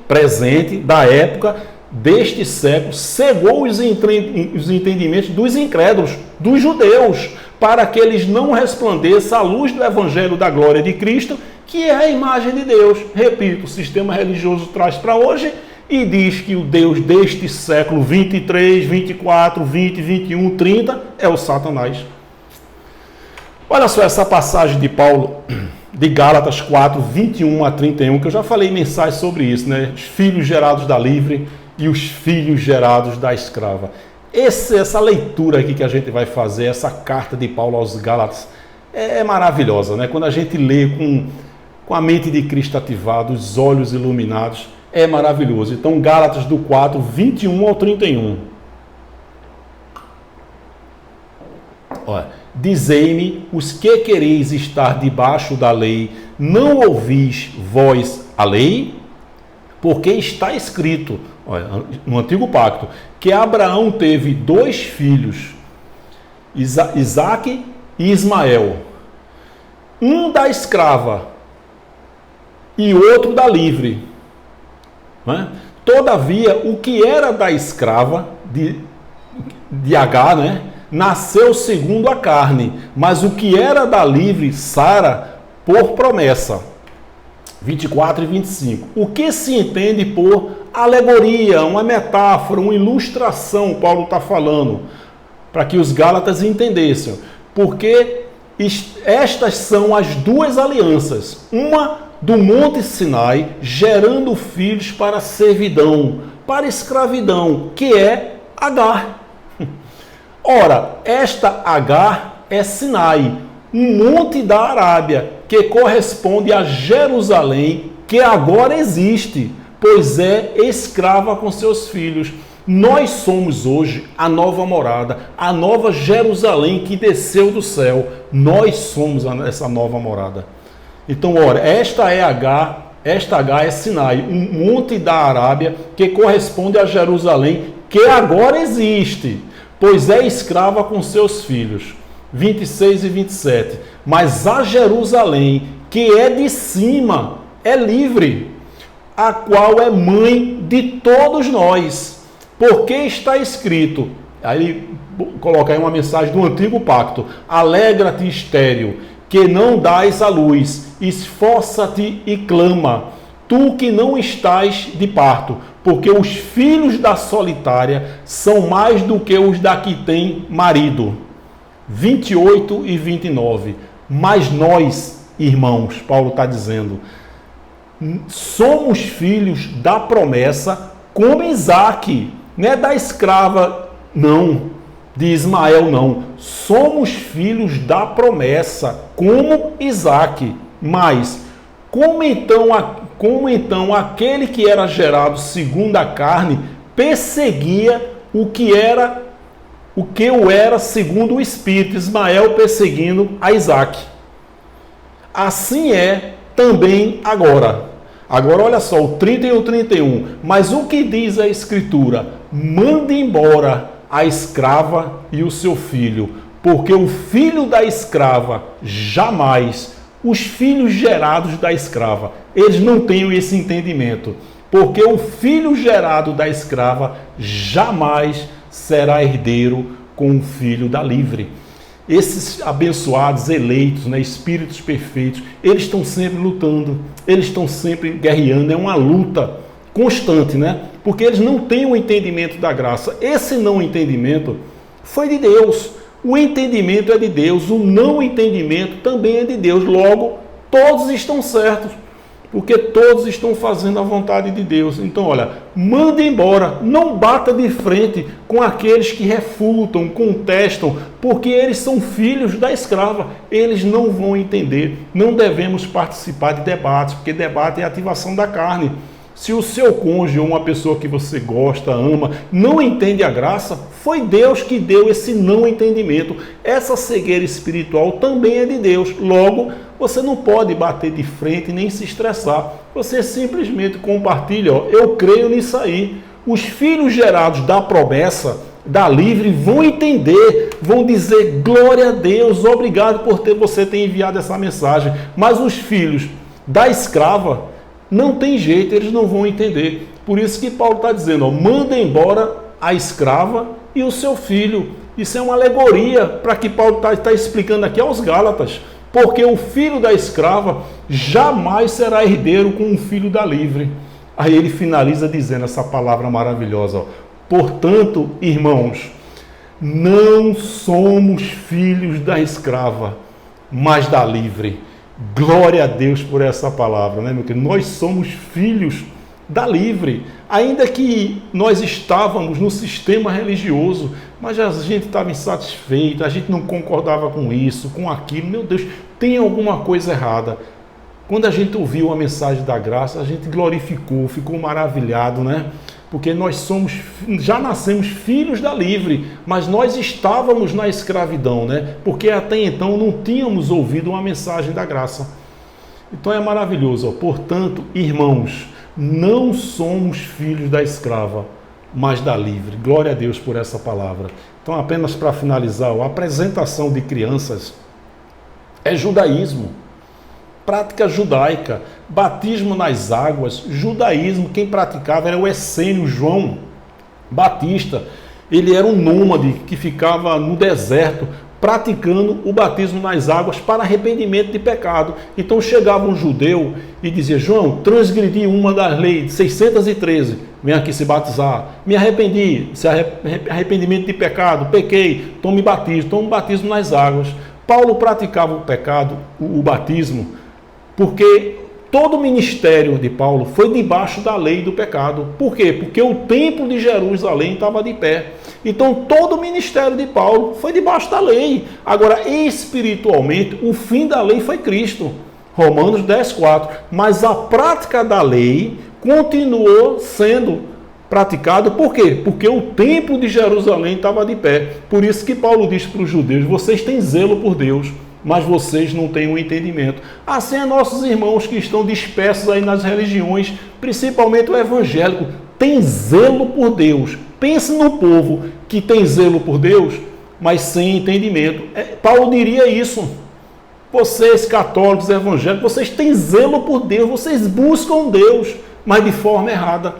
presente, da época, deste século, cegou os entendimentos dos incrédulos, dos judeus, para que eles não resplandeçam a luz do evangelho da glória de Cristo, que é a imagem de Deus. Repito, o sistema religioso traz para hoje e diz que o Deus deste século 23, 24, 20, 21, 30 é o Satanás. Olha só essa passagem de Paulo, de Gálatas 4, 21 a 31, que eu já falei mensagens sobre isso, né? Os filhos gerados da livre e os filhos gerados da escrava. Essa leitura aqui que a gente vai fazer, essa carta de Paulo aos Gálatas, é maravilhosa, né? Quando a gente lê com a mente de Cristo ativada, os olhos iluminados, é maravilhoso. Então, Gálatas do 4, 21 ao 31. Olha, dizei-me, os que quereis estar debaixo da lei, não ouvis vós a lei? Porque está escrito, olha, no Antigo Pacto, que Abraão teve 2 filhos, Isaque e Ismael, um da escrava e outro da livre. Né? Todavia, o que era da escrava de Agar, né, nasceu segundo a carne, mas o que era da livre, Sara, por promessa. 24 e 25. O que se entende por alegoria, uma metáfora, uma ilustração, Paulo está falando, para que os Gálatas entendessem. Porque estas são as 2 alianças, uma do Monte Sinai, gerando filhos para servidão, para escravidão, que é Agar. Ora, esta Agar é Sinai, um monte da Arábia, que corresponde a Jerusalém, que agora existe, pois é escrava com seus filhos. Nós somos hoje a nova morada, a nova Jerusalém que desceu do céu. Nós somos essa nova morada. Então, ora, esta Agar é Sinai, um monte da Arábia que corresponde a Jerusalém, que agora existe, pois é escrava com seus filhos. 26 e 27. Mas a Jerusalém, que é de cima, é livre, a qual é mãe de todos nós. Porque está escrito, aí coloca aí uma mensagem do Antigo Pacto: alegra-te, estéril, que não dás a luz, esforça-te e clama, tu que não estás de parto, porque os filhos da solitária são mais do que os da que tem marido. 28 e 29. Mas nós, irmãos, Paulo está dizendo, somos filhos da promessa como Isaque, não é da escrava, não, de Ismael, não. Somos filhos da promessa como Isaque. Mas, como então aquele que era gerado segundo a carne perseguia o que o era segundo o Espírito, Ismael perseguindo a Isaque. Assim é também agora. Agora olha só, o 30 e o 31. Mas o que diz a Escritura? Mande embora a escrava e o seu filho, porque o filho da escrava jamais, os filhos gerados da escrava, eles não têm esse entendimento, porque o filho gerado da escrava jamais será herdeiro com o filho da livre. Esses abençoados, eleitos, né, espíritos perfeitos, eles estão sempre lutando, eles estão sempre guerreando, é uma luta constante, né? Porque eles não têm o entendimento da graça. Esse não entendimento foi de Deus. O entendimento é de Deus, o não entendimento também é de Deus. Logo, todos estão certos. porque todos estão fazendo a vontade de Deus. Então, olha, manda embora, não bata de frente com aqueles que refutam, contestam, porque eles são filhos da escrava, eles não vão entender. Não devemos participar de debates, porque debate é ativação da carne. Se o seu cônjuge ou uma pessoa que você gosta, ama, não entende a graça, foi Deus que deu esse não entendimento. Essa cegueira espiritual também é de Deus. Logo, você não pode bater de frente nem se estressar. Você simplesmente compartilha, ó, eu creio nisso aí. Os filhos gerados da promessa, da livre, vão entender, vão dizer glória a Deus, obrigado por você ter enviado essa mensagem. Mas os filhos da escrava, não tem jeito, eles não vão entender. Por isso que Paulo está dizendo, ó, manda embora a escrava e o seu filho. Isso é uma alegoria para que Paulo está explicando aqui aos Gálatas. Porque o filho da escrava jamais será herdeiro com o filho da livre. Aí ele finaliza dizendo essa palavra maravilhosa. Ó, portanto, irmãos, não somos filhos da escrava, mas da livre. Glória a Deus por essa palavra, né, meu querido? Nós somos filhos da livre, ainda que nós estávamos no sistema religioso, mas a gente estava insatisfeito, a gente não concordava com isso, com aquilo. Meu Deus, tem alguma coisa errada. Quando a gente ouviu a mensagem da graça, a gente glorificou, ficou maravilhado, né? Porque nós já nascemos filhos da livre, mas nós estávamos na escravidão, né? Porque até então não tínhamos ouvido uma mensagem da graça. Então é maravilhoso, ó. Portanto, irmãos, não somos filhos da escrava, mas da livre. Glória a Deus por essa palavra. Então, apenas para finalizar, a apresentação de crianças é judaísmo. Prática judaica, batismo nas águas, judaísmo. Quem praticava era o essênio João Batista. Ele era um nômade que ficava no deserto praticando o batismo nas águas para arrependimento de pecado. Então chegava um judeu e dizia, João, transgredi uma das leis, 613, vem aqui se batizar. Me arrependi, arrependimento de pecado, pequei, tome batismo nas águas. Paulo praticava o pecado, o batismo, porque todo o ministério de Paulo foi debaixo da lei do pecado. Por quê? Porque o templo de Jerusalém estava de pé. Então todo o ministério de Paulo foi debaixo da lei. Agora, espiritualmente, o fim da lei foi Cristo. Romanos 10:4. Mas a prática da lei continuou sendo praticado. Por quê? Porque o templo de Jerusalém estava de pé. Por isso que Paulo diz para os judeus, vocês têm zelo por Deus, mas vocês não têm um entendimento. Assim é nossos irmãos que estão dispersos aí nas religiões, principalmente o evangélico, tem zelo por Deus. Pense no povo que tem zelo por Deus, mas sem entendimento. Paulo diria isso. Vocês católicos, evangélicos, vocês têm zelo por Deus, vocês buscam Deus, mas de forma errada,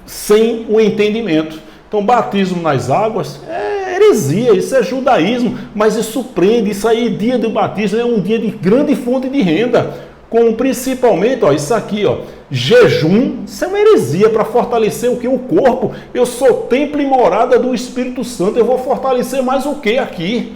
sem o entendimento. Então, batismo nas águas é heresia, isso é judaísmo, mas isso prende, isso aí, dia do batismo, é um dia de grande fonte de renda, como principalmente, ó, isso aqui, ó, jejum, isso é uma heresia para fortalecer o que? O corpo. Eu sou templo e morada do Espírito Santo, eu vou fortalecer mais o que aqui?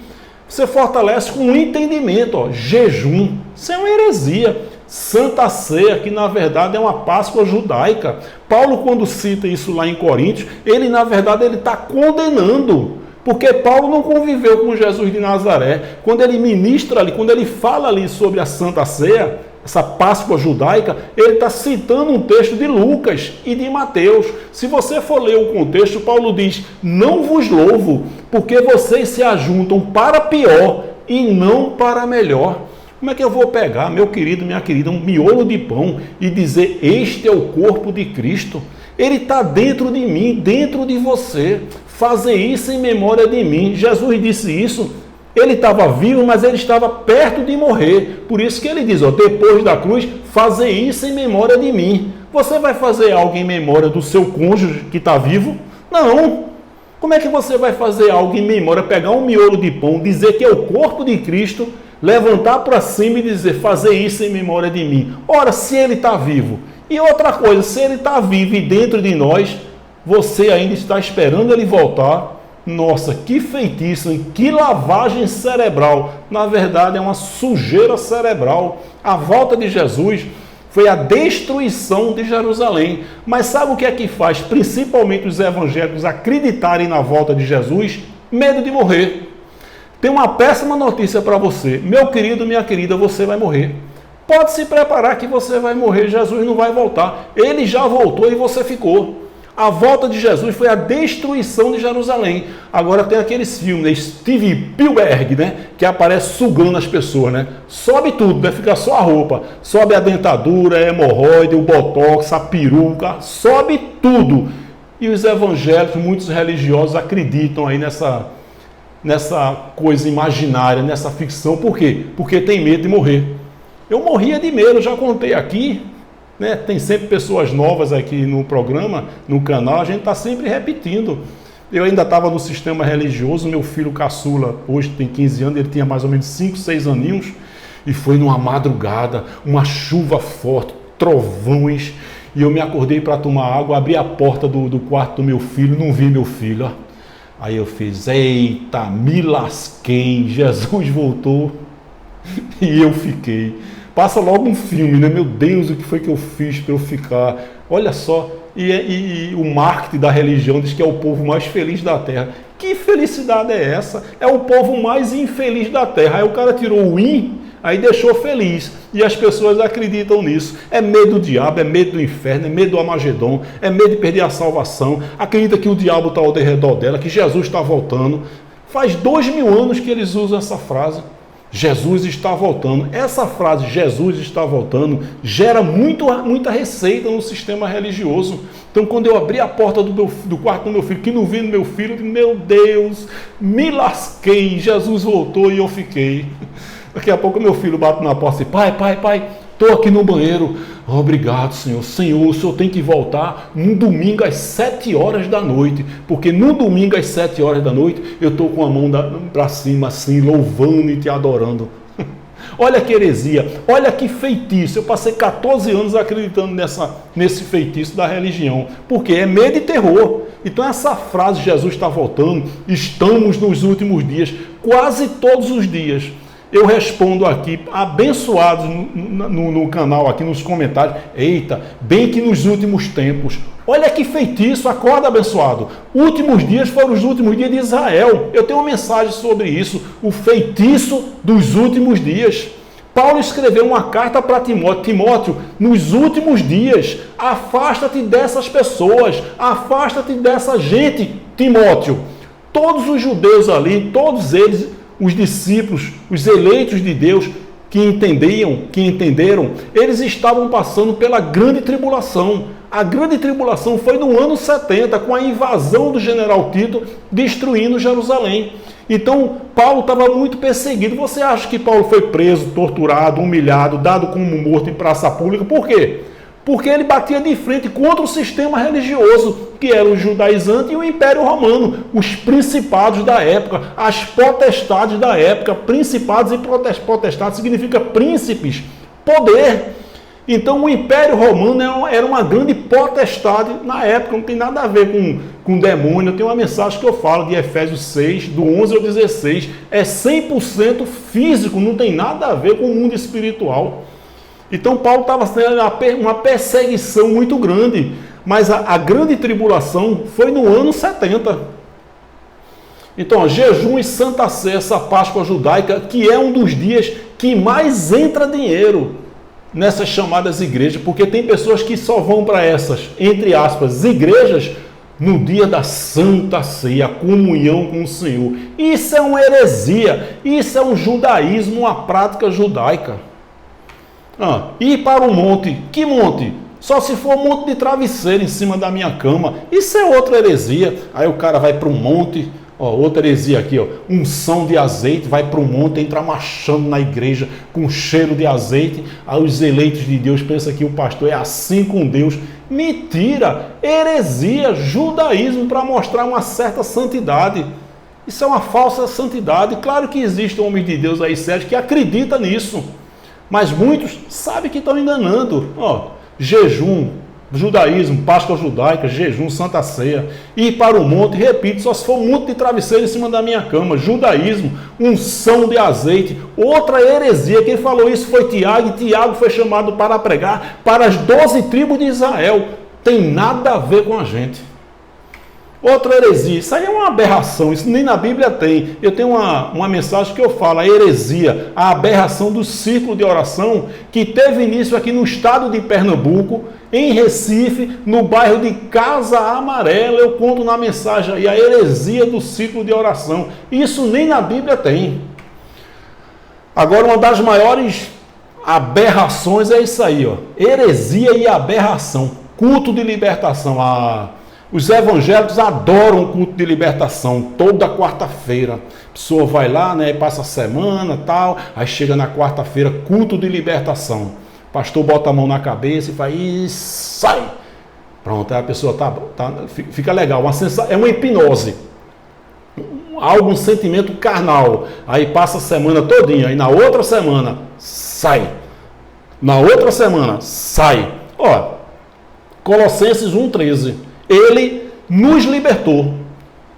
Você fortalece com o entendimento, ó, jejum, isso é uma heresia. Santa Ceia, que na verdade é uma Páscoa judaica. Paulo, quando cita isso lá em Coríntios, ele na verdade ele está condenando, porque Paulo não conviveu com Jesus de Nazaré. Quando ele ministra ali, quando ele fala ali sobre a Santa Ceia, essa Páscoa judaica, ele está citando um texto de Lucas e de Mateus. Se você for ler o contexto, Paulo diz, não vos louvo, porque vocês se ajuntam para pior e não para melhor. Como é que eu vou pegar, meu querido, minha querida, um miolo de pão e dizer, este é o corpo de Cristo? Ele está dentro de mim, dentro de você. Fazer isso em memória de mim. Jesus disse isso. Ele estava vivo, mas ele estava perto de morrer. Por isso que ele diz, ó, depois da cruz, fazer isso em memória de mim. Você vai fazer algo em memória do seu cônjuge que está vivo? Não. Como é que você vai fazer algo em memória, pegar um miolo de pão, dizer que é o corpo de Cristo, levantar para cima e dizer, fazer isso em memória de mim? Ora, se ele está vivo. E outra coisa, se ele está vivo e dentro de nós, você ainda está esperando ele voltar. Nossa, que feitiço, hein? Que lavagem cerebral. Na verdade, é uma sujeira cerebral. A volta de Jesus foi a destruição de Jerusalém. Mas sabe o que é que faz, principalmente os evangélicos, acreditarem na volta de Jesus? Medo de morrer. Tem uma péssima notícia para você. Meu querido, minha querida, você vai morrer. Pode se preparar que você vai morrer, Jesus não vai voltar. Ele já voltou e você ficou. A volta de Jesus foi a destruição de Jerusalém. Agora tem aqueles filmes, né? Steve Spielberg, né? Que aparece sugando as pessoas, né? Sobe tudo, né? Fica só a roupa. Sobe a dentadura, a hemorroide, o botox, a peruca. Sobe tudo. E os evangélicos, muitos religiosos acreditam aí nessa coisa imaginária, nessa ficção. Por quê? Porque tem medo de morrer. Eu morria de medo, já contei aqui. Né? Tem sempre pessoas novas aqui no programa, no canal, a gente está sempre repetindo. Eu ainda estava no sistema religioso, meu filho caçula, hoje tem 15 anos, ele tinha mais ou menos 5, 6 aninhos, e foi numa madrugada, uma chuva forte, trovões, e eu me acordei para tomar água, abri a porta do quarto do meu filho, não vi meu filho. Ó. Aí eu fiz, eita, me lasquei, Jesus voltou, e eu fiquei. Passa logo um filme, né? Meu Deus, o que foi que eu fiz para eu ficar? Olha só, e o marketing da religião diz que é o povo mais feliz da Terra. Que felicidade é essa? É o povo mais infeliz da Terra. Aí o cara tirou o in, aí deixou feliz. E as pessoas acreditam nisso. É medo do diabo, é medo do inferno, é medo do Armagedon, é medo de perder a salvação. Acredita que o diabo está ao redor dela, que Jesus está voltando. Faz 2000 anos que eles usam essa frase. Jesus está voltando. Essa frase, Jesus está voltando, gera muita receita no sistema religioso. Então, quando eu abri a porta do quarto do meu filho, que não vi no meu filho, eu disse, meu Deus, me lasquei, Jesus voltou e eu fiquei. Daqui a pouco meu filho bate na porta e diz, pai, estou aqui no banheiro. Obrigado, Senhor. Senhor, o Senhor tem que voltar no domingo às 7 horas da noite, porque no domingo às 7 horas da noite eu estou com a mão para cima assim, louvando e te adorando. Olha que heresia, olha que feitiço. Eu passei 14 anos acreditando nesse feitiço da religião, porque é medo e terror. Então essa frase, Jesus está voltando, estamos nos últimos dias, quase todos os dias. Eu respondo aqui, abençoados no canal, aqui nos comentários. Eita, bem que nos últimos tempos. Olha que feitiço, acorda abençoado. Últimos dias foram os últimos dias de Israel. Eu tenho uma mensagem sobre isso, o feitiço dos últimos dias. Paulo escreveu uma carta para Timóteo. Timóteo, nos últimos dias, afasta-te dessas pessoas, afasta-te dessa gente, Timóteo. Todos os judeus ali, todos eles, os discípulos, os eleitos de Deus, que entenderam, eles estavam passando pela grande tribulação. A grande tribulação foi no ano 70, com a invasão do general Tito, destruindo Jerusalém. Então, Paulo estava muito perseguido. Você acha que Paulo foi preso, torturado, humilhado, dado como morto em praça pública? Por quê? Porque ele batia de frente contra o sistema religioso, que era o judaizante e o Império Romano, os principados da época, as potestades da época. Principados e potestades significa príncipes, poder. Então o Império Romano era uma grande potestade na época, não tem nada a ver com demônio. Eu tenho uma mensagem que eu falo de Efésios 6, do 11 ao 16, é 100% físico, não tem nada a ver com o mundo espiritual. Então Paulo estava sendo uma perseguição muito grande, mas a grande tribulação foi no ano 70. Então, jejum e Santa Ceia, essa Páscoa judaica, que é um dos dias que mais entra dinheiro nessas chamadas igrejas, porque tem pessoas que só vão para essas, entre aspas, igrejas, no dia da Santa Ceia, a comunhão com o Senhor. Isso é uma heresia, isso é um judaísmo, uma prática judaica. Ir para o monte, que monte? Só se for um monte de travesseiro em cima da minha cama. Isso é outra heresia. Aí o cara vai para um monte, outra heresia aqui, unção de azeite, vai para um monte, entra marchando na igreja com cheiro de azeite. Aí os eleitos de Deus pensam que o pastor é assim com Deus. Mentira, heresia, judaísmo para mostrar uma certa santidade. Isso é uma falsa santidade. Claro que existem homens de Deus aí sérios que acreditam nisso. Mas muitos sabem que estão enganando. Jejum, Judaísmo, Páscoa judaica, jejum, Santa Ceia, ir para o monte, repito, só se for um monte de travesseiro em cima da minha cama. Judaísmo, unção de azeite, outra heresia. Quem falou isso foi Tiago, e Tiago foi chamado para pregar para as 12 tribos de Israel. Tem nada a ver com a gente. Outra heresia, isso aí é uma aberração, isso nem na Bíblia tem. Eu tenho uma mensagem que eu falo, a heresia, a aberração do círculo de oração, que teve início aqui no estado de Pernambuco, em Recife, no bairro de Casa Amarela. Eu conto na mensagem aí a heresia do círculo de oração. Isso nem na Bíblia tem. Agora, uma das maiores aberrações é isso aí, ó, heresia e aberração, culto de libertação. Os evangélicos adoram o culto de libertação, toda quarta-feira. A pessoa vai lá, né, passa a semana e tal, aí chega na quarta-feira, culto de libertação. O pastor bota a mão na cabeça e faz, e sai. Pronto, aí a pessoa fica legal. É uma hipnose. Um sentimento carnal. Aí passa a semana todinha, aí na outra semana, sai. Na outra semana, sai. Ó, Colossenses 1,13. Ele nos libertou.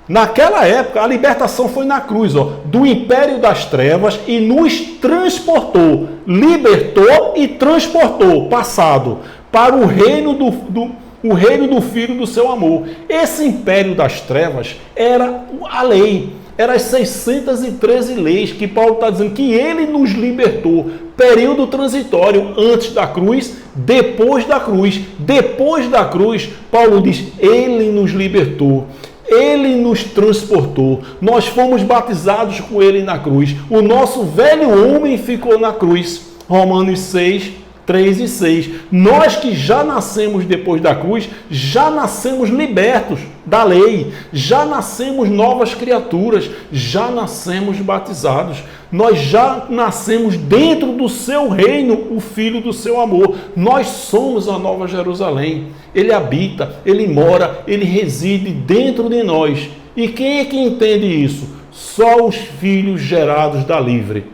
Naquela época, a libertação foi na cruz, ó, do império das trevas, e nos transportou, libertou e transportou, passado, para o reino do Filho do seu amor. Esse império das trevas era a lei, eram as 613 leis que Paulo está dizendo que ele nos libertou. Período transitório, antes da cruz, depois da cruz. Depois da cruz, Paulo diz, ele nos libertou, ele nos transportou. Nós fomos batizados com ele na cruz. O nosso velho homem ficou na cruz. Romanos 6, 3 e 6. Nós que já nascemos depois da cruz, já nascemos libertos da lei, já nascemos novas criaturas, já nascemos batizados. Nós já nascemos dentro do seu reino, o Filho do seu amor. Nós somos a Nova Jerusalém. Ele habita, ele mora, ele reside dentro de nós. E quem é que entende isso? Só os filhos gerados da livre.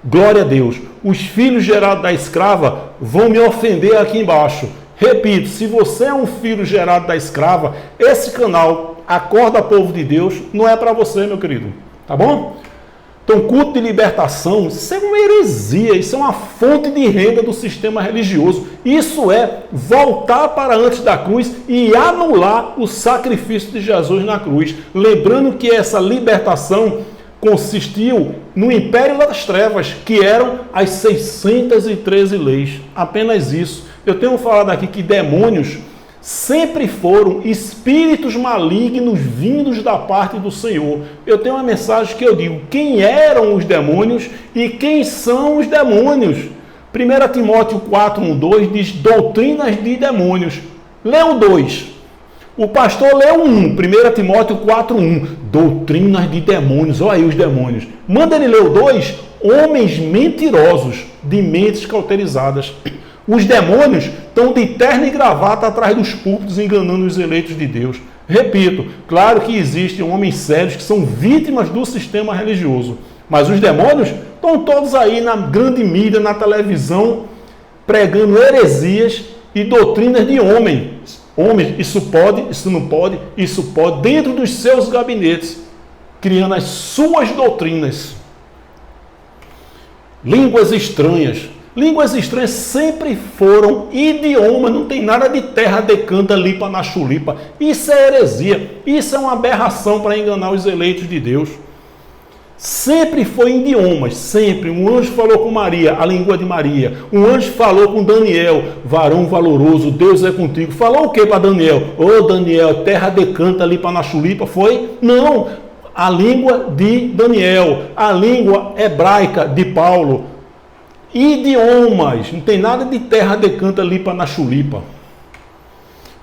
Glória a Deus. Os filhos gerados da escrava vão me ofender aqui embaixo. Repito, se você é um filho gerado da escrava, esse canal, Acorda Povo de Deus, não é para você, meu querido. Tá bom? Então, culto de libertação, isso é uma heresia, isso é uma fonte de renda do sistema religioso. Isso é voltar para antes da cruz e anular o sacrifício de Jesus na cruz. Lembrando que essa libertação consistiu no império das trevas, que eram as 613 leis. Apenas isso. Eu tenho falado aqui que demônios sempre foram espíritos malignos vindos da parte do Senhor. Eu tenho uma mensagem que eu digo, quem eram os demônios e quem são os demônios. 1 Timóteo 4, 1, 2 diz doutrinas de demônios. Leu 2. O pastor leu 1, 1 Timóteo 4, 1, doutrinas de demônios. Olha aí os demônios. Manda ele ler o 2, homens mentirosos, de mentes cauterizadas. Os demônios estão de terno e gravata atrás dos púlpitos, enganando os eleitos de Deus. Repito, claro que existem homens sérios que são vítimas do sistema religioso, mas os demônios estão todos aí na grande mídia, na televisão, pregando heresias e doutrinas de homens. Homens, isso pode, isso não pode, isso pode, dentro dos seus gabinetes, criando as suas doutrinas. Línguas estranhas. Línguas estranhas sempre foram idioma, não tem nada de terra decanta, lipa na chulipa. Isso é heresia, isso é uma aberração para enganar os eleitos de Deus. Sempre foi idiomas, sempre. Um anjo falou com Maria, a língua de Maria. Um anjo falou com Daniel, varão valoroso, Deus é contigo. Falou o que para Daniel? Ô Daniel, terra decanta, lipa na chulipa, foi? Não, a língua de Daniel, a língua hebraica de Paulo. Idiomas, não tem nada de terra decanta, lipa na chulipa.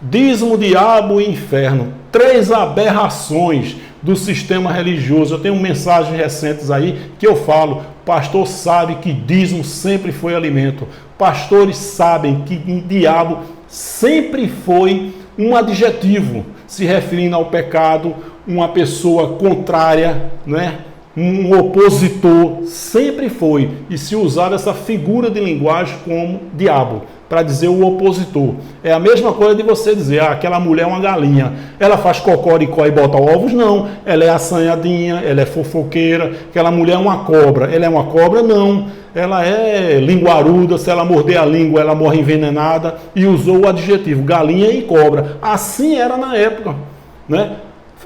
Dízimo, diabo e inferno. 3 aberrações do sistema religioso. Eu tenho mensagens recentes aí que eu falo, pastor sabe que dízimo sempre foi alimento. Pastores sabem que diabo sempre foi um adjetivo, se referindo ao pecado, uma pessoa contrária, né? Um opositor, sempre foi, e se usar essa figura de linguagem como diabo. para dizer o opositor. É a mesma coisa de você dizer, aquela mulher é uma galinha, ela faz cocoricó e bota ovos? Não, ela é assanhadinha, ela é fofoqueira, aquela mulher é uma cobra. Ela é uma cobra? Não, ela é linguaruda, se ela morder a língua, ela morre envenenada, e usou o adjetivo galinha e cobra. Assim era na época, né?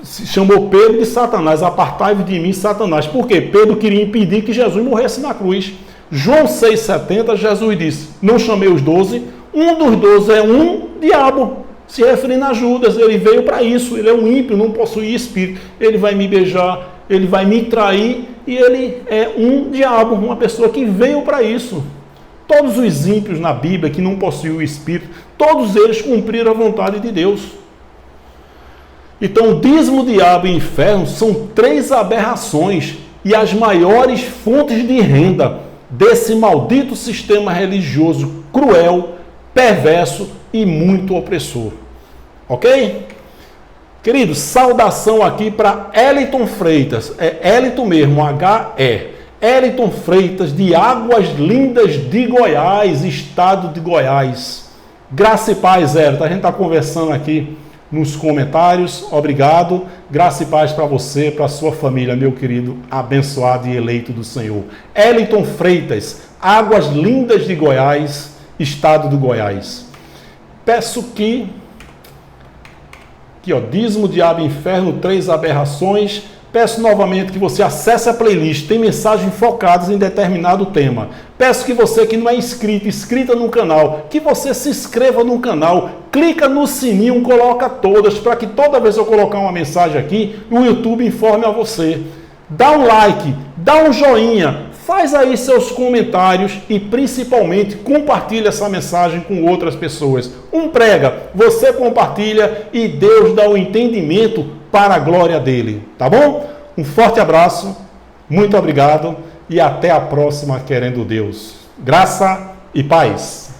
Se chamou Pedro de Satanás, apartai-vos de mim, Satanás. Por quê? Pedro queria impedir que Jesus morresse na cruz. João 6,70, Jesus disse, não chamei os 12, um dos 12 é um diabo, se referindo a Judas, ele veio para isso, ele é um ímpio, não possui espírito, ele vai me beijar, ele vai me trair, e ele é um diabo, uma pessoa que veio para isso. Todos os ímpios na Bíblia que não possuem o espírito, todos eles cumpriram a vontade de Deus. Então, o dízimo, diabo e inferno são 3 aberrações e as maiores fontes de renda desse maldito sistema religioso cruel, perverso e muito opressor. Ok? Querido, saudação aqui para Eliton Freitas. É Eliton mesmo, H-E. Eliton Freitas, de Águas Lindas de Goiás, estado de Goiás. Graça e paz, Elton. A gente está conversando aqui nos comentários. Obrigado. Graça e paz para você, para a sua família, meu querido, abençoado e eleito do Senhor. Eliton Freitas, Águas Lindas de Goiás, estado do Goiás. Peço que aqui, ó, dízimo, diabo e inferno, 3 aberrações. Peço novamente que você acesse a playlist, tem mensagens focadas em determinado tema. Peço que você que não é inscrita no canal, que você se inscreva no canal, clica no sininho, coloca todas, para que toda vez eu colocar uma mensagem aqui, o YouTube informe a você. Dá um like, dá um joinha, faz aí seus comentários e principalmente compartilha essa mensagem com outras pessoas. Prega, você compartilha e Deus dá o entendimento para a glória dele, tá bom? Um forte abraço, muito obrigado e até a próxima, querendo Deus. Graça e paz.